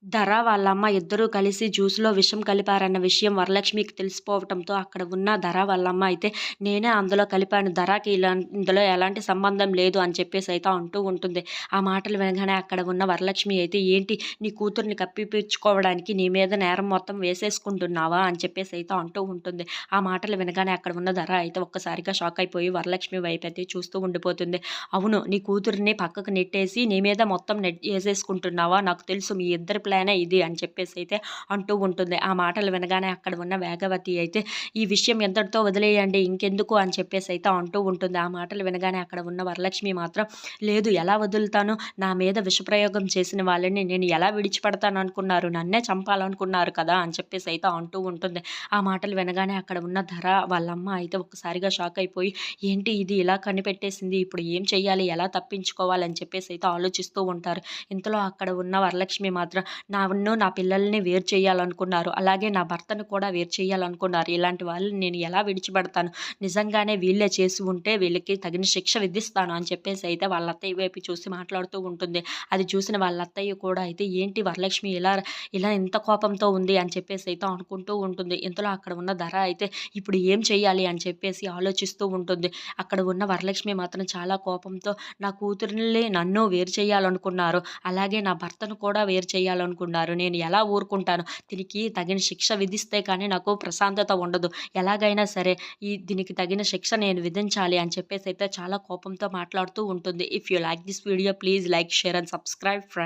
ధర వాళ్ళమ్మ ఇద్దరూ కలిసి జ్యూస్‌లో విషం కలిపారన్న విషయం వరలక్ష్మికి తెలిసిపోవటంతో అక్కడ ఉన్న ధర వాళ్ళమ్మ అయితే నేనే అందులో కలిపాను. ధరకి ఇందులో ఎలాంటి సంబంధం లేదు అని చెప్పేసైతే అంటూ ఉంటుంది. ఆ మాటలు వినగానే అక్కడ ఉన్న వరలక్ష్మి అయితే ఏంటి నీ కూతుర్ని కప్పిపుచ్చుకోవడానికి నీ మీద నేరం మొత్తం వేసేసుకుంటున్నావా? అని చెప్పేసైతే అంటూ ఉంటుంది. ఆ మాటలు వినగానే అక్కడ ఉన్న ధర అయితే ఒక్కసారిగా షాక్ అయిపోయి వరలక్ష్మి వైపైతే చూస్తూ ఉండిపోతుంది. అవును నీ కూతురిని పక్కకు నెట్టేసి నీ మీద మొత్తం ఏసేసుకుంటున్నావా? నాకు తెలుసు మీ ఇద్దరి ప్లానే ఇది అని చెప్పేసైతే అంటూ ఉంటుంది. ఆ మాటలు వినగానే అక్కడ ఉన్న వేగవతి అయితే ఈ విషయం ఇంతటితో వదిలేయండి ఇంకెందుకు అని చెప్పేసైతే అంటూ ఉంటుంది. ఆ మాటలు వినగానే అక్కడ ఉన్న వరలక్ష్మి మాత్రం లేదు ఎలా వదులుతాను? నా మీద విషప్రయోగం చేసిన వాళ్ళని నేను ఎలా విడిచిపెడతాననుకున్నారు? నన్నే చంపాలనుకున్నారు కదా! అని చెప్పేసైతే అంటూ ఉంటుంది. ఆ మాటలు వినగానే అక్కడ ఉన్న ధర వాళ్ళమ్మ అయితే ఒక్కసారిగా షాక్ అయిపోయి ఏంటి ఇది ఇలా కనిపెట్టేసింది. ఇప్పుడు ఏం చెయ్యాలి? ఎలా తప్పించుకోవాలి? అని చెప్పేసైతే ఆలోచిస్తూ ఉంటారు. ఇంతలో అక్కడ ఉన్న వరలక్ష్మి మాత్రం నన్ను, నా పిల్లల్ని వేరు చేయాలనుకున్నారు. అలాగే నా భర్తను కూడా వేరు చేయాలనుకున్నారు. ఇలాంటి వాళ్ళని నేను ఎలా విడిచిపెడతాను? నిజంగానే వీళ్ళే చేసి ఉంటే వీళ్ళకి తగిన శిక్ష విధిస్తాను అని చెప్పేసైతే వాళ్ళ అత్తయ్య వైపు చూసి మాట్లాడుతూ ఉంటుంది. అది చూసిన వాళ్ళ అత్తయ్య కూడా అయితే ఏంటి వరలక్ష్మి ఇలా ఇంత కోపంతో ఉంది అని చెప్పేసైతే అనుకుంటూ ఉంటుంది. ఇంతలో అక్కడ ఉన్న ధర అయితే ఇప్పుడు ఏం చేయాలి అని చెప్పేసి ఆలోచిస్తూ ఉంటుంది. అక్కడ ఉన్న వరలక్ష్మి మాత్రం చాలా కోపంతో నా కూతురిని నన్ను వేరు చేయాలనుకున్నారు. అలాగే నా భర్తను కూడా వేరు చేయాలనుకున్నారు. నేను ఎలా ఊరుకుంటాను? దీనికి తగిన శిక్ష విధిస్తే కానీ నాకు ప్రశాంతత ఉండదు. ఎలాగైనా సరే దీనికి తగిన శిక్ష నేను విధించాలి అని చెప్పేసైతే చాలా కోపంతో మాట్లాడుతూ ఉంటుంది. If you like this video please like, share and subscribe friends.